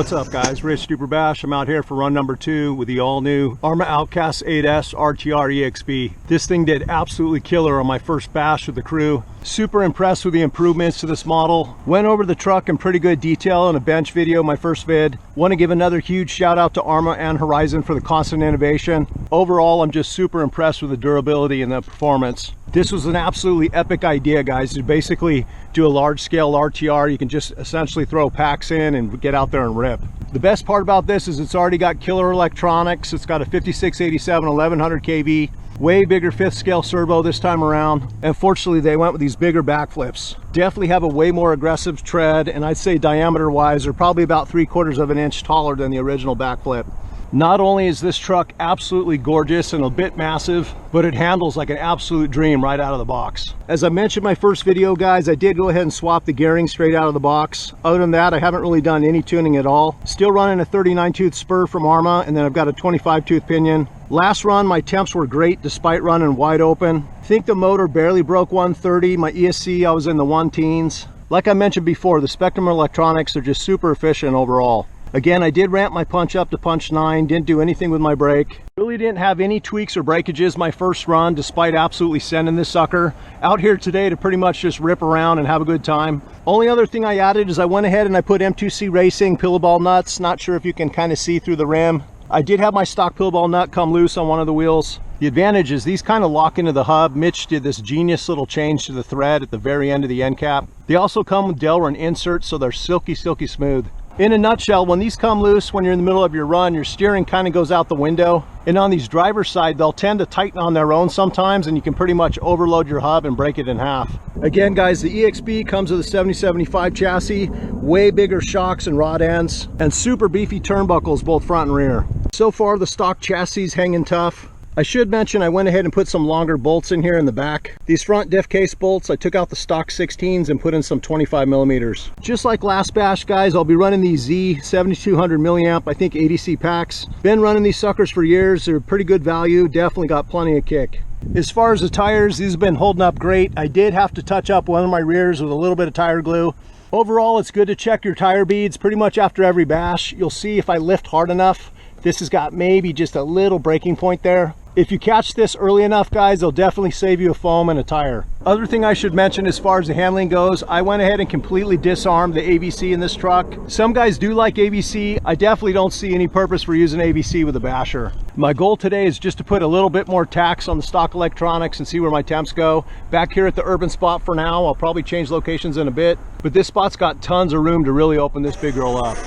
What's up guys, Rich Super Bash. I'm out here for run number 2 with the all new ARRMA Outcast 8S RTR EXB. This thing did absolutely killer on my first bash with the crew. Super impressed with the improvements to this model. Went over the truck in pretty good detail in a bench video, my first vid. Want to give another huge shout out to ARRMA and Horizon for the constant innovation. Overall, I'm just super impressed with the durability and the performance. This was an absolutely epic idea, guys, to basically do a large scale RTR. You can just essentially throw packs in and get out there and rip. The best part about this is it's already got killer electronics. It's got a 5687 1100 kV, way bigger 5th scale servo this time around. And fortunately, they went with these bigger backflips. Definitely have a way more aggressive tread, and I'd say diameter wise, they're probably about 3/4 of an inch taller than the original backflip. Not only is this truck absolutely gorgeous and a bit massive, but it handles like an absolute dream right out of the box. As I mentioned in my first video, guys, I did go ahead and swap the gearing straight out of the box. Other than that, I haven't really done any tuning at all. Still running a 39 tooth spur from ARRMA, and then I've got a 25 tooth pinion. Last run, my temps were great despite running wide open. I think the motor barely broke 130. My ESC, I was in the 1-teens. Like I mentioned before, the Spectrum electronics are just super efficient overall. Again, I did ramp my punch up to punch 9, didn't do anything with my brake. Really didn't have any tweaks or breakages my first run, despite absolutely sending this sucker out here today to pretty much just rip around and have a good time. Only other thing I added is I went ahead and I put M2C Racing pillowball nuts. Not sure if you can kind of see through the rim. I did have my stock pillowball nut come loose on one of the wheels. The advantage is these kind of lock into the hub. Mitch did this genius little change to the thread at the very end of the end cap. They also come with Delrin inserts, so they're silky smooth. In a nutshell, when these come loose, when you're in the middle of your run, your steering kind of goes out the window. And on these driver's side, they'll tend to tighten on their own sometimes, and you can pretty much overload your hub and break it in half. Again, guys, the EXB comes with a 7075 chassis, way bigger shocks and rod ends, and super beefy turnbuckles, both front and rear. So far, the stock chassis is hanging tough. I should mention I went ahead and put some longer bolts in here in the back. These front diff case bolts, I took out the stock 16s and put in some 25mm. Just like last bash, guys, I'll be running these Z 7200 milliamp, I think 80C packs. Been running these suckers for years. They're pretty good value, definitely got plenty of kick. As far as the tires, these have been holding up great. I did have to touch up one of my rears with a little bit of tire glue. Overall, it's good to check your tire beads pretty much after every bash. You'll see if I lift hard enough, this has got maybe just a little breaking point there. If you catch this early enough, guys, they'll definitely save you a foam and a tire. Other thing I should mention as far as the handling goes, I went ahead and completely disarmed the ABC in this truck. Some guys do like ABC. I definitely don't see any purpose for using ABC with a basher. My goal today is just to put a little bit more tax on the stock electronics and see where my temps go. Back here at the urban spot for now. I'll probably change locations in a bit, but this spot's got tons of room to really open this big girl up.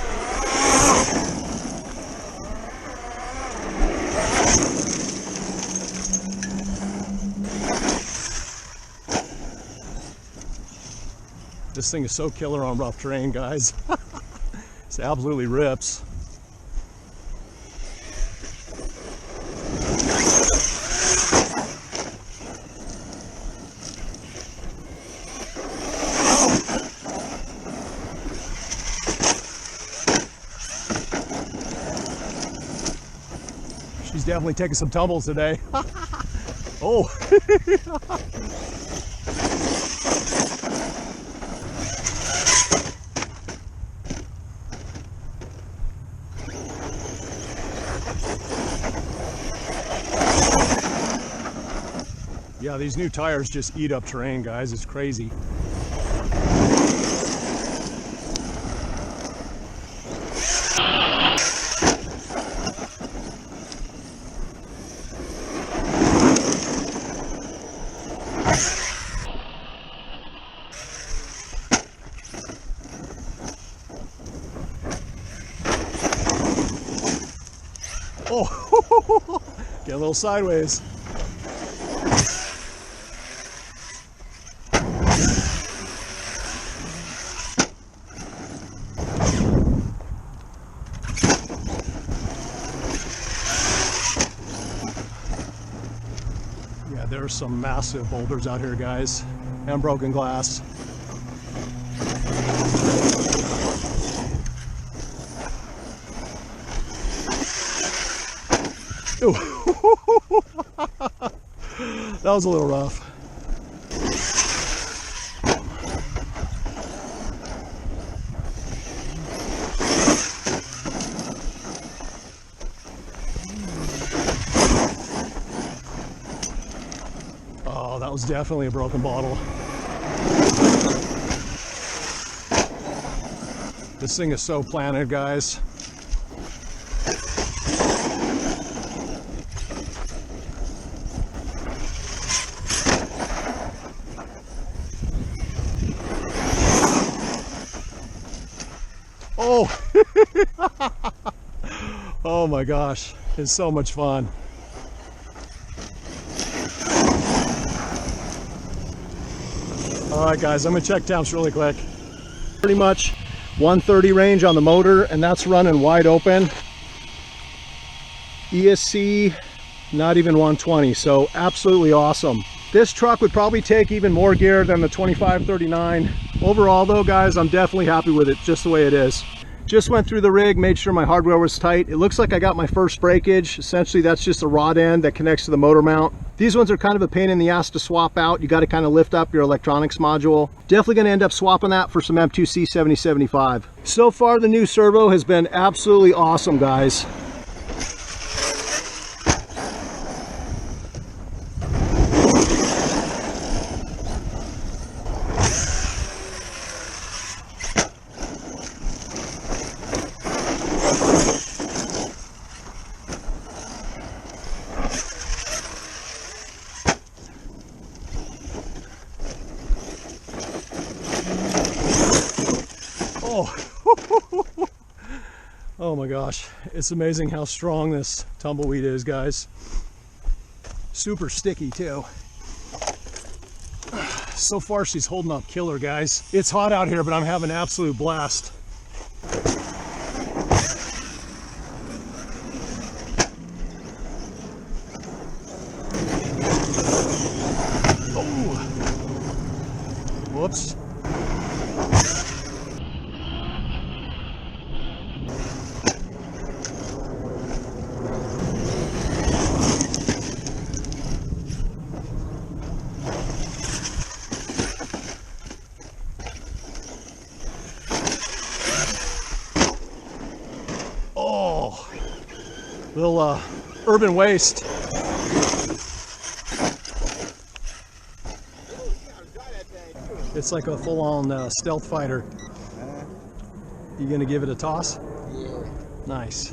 This thing is so killer on rough terrain, guys. It absolutely rips. She's definitely taking some tumbles today. Oh. Yeah, these new tires just eat up terrain, guys. It's crazy. Oh, get a little sideways. Yeah, there's some massive boulders out here, guys, and broken glass. That was a little rough. was definitely a broken bottle. This thing is so planted, guys. Oh, oh my gosh, it's so much fun. All right, guys, I'm gonna check temps really quick. Pretty much 130 range on the motor, and that's running wide open. ESC, not even 120, so absolutely awesome. This truck would probably take even more gear than the 2539. Overall though, guys, I'm definitely happy with it just the way it is. Just went through the rig, made sure my hardware was tight. It looks like I got my first breakage. Essentially, that's just a rod end that connects to the motor mount. These ones are kind of a pain in the ass to swap out. You got to kind of lift up your electronics module. Definitely going to end up swapping that for some M2C 7075. So far, the new servo has been absolutely awesome, guys. Oh my gosh, it's amazing how strong this tumbleweed is, guys. Super sticky too. So far she's holding up killer, guys. It's hot out here, but I'm having an absolute blast. Oh, whoops. Oh, little urban waste. It's like a full-on stealth fighter. You gonna give it a toss? Yeah. Nice.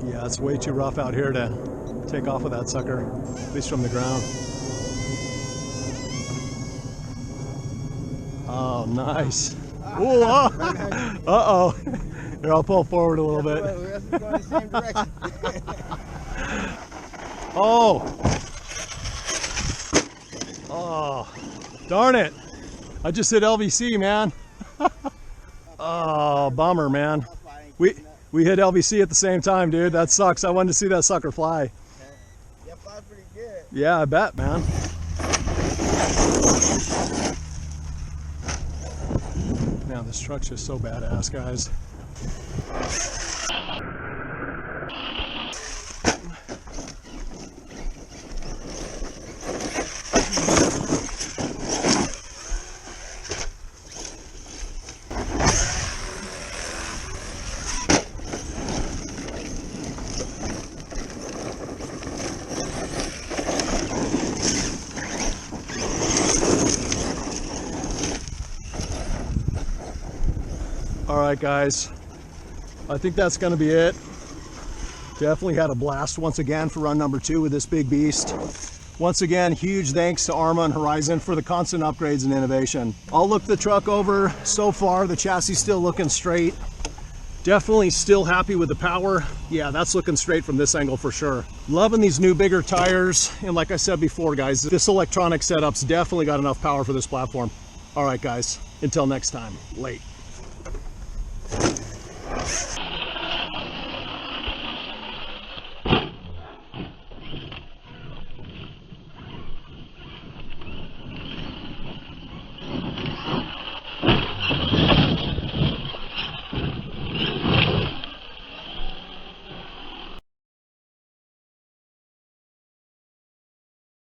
Yeah, it's way too rough out here to take off with that sucker, at least from the ground. Oh, nice. Ooh, oh. Uh-oh. Here, I'll pull forward a little bit. We're going the same direction. Oh. Oh, darn it. I just hit LVC, man. Oh, bummer, man. We hit LVC at the same time, dude. That sucks. I wanted to see that sucker fly. Yeah, fly pretty good. Yeah, I bet, man. Now this truck's just so badass, guys. All right, guys, I think that's going to be it. Definitely had a blast once again for run number 2 with this big beast. Once again, huge thanks to ARRMA and Horizon for the constant upgrades and innovation. I'll look the truck over. So far, the chassis still looking straight. Definitely still happy with the power. Yeah, that's looking straight from this angle for sure. Loving these new bigger tires. And like I said before, guys, this electronic setup's definitely got enough power for this platform. All right, guys, until next time, late.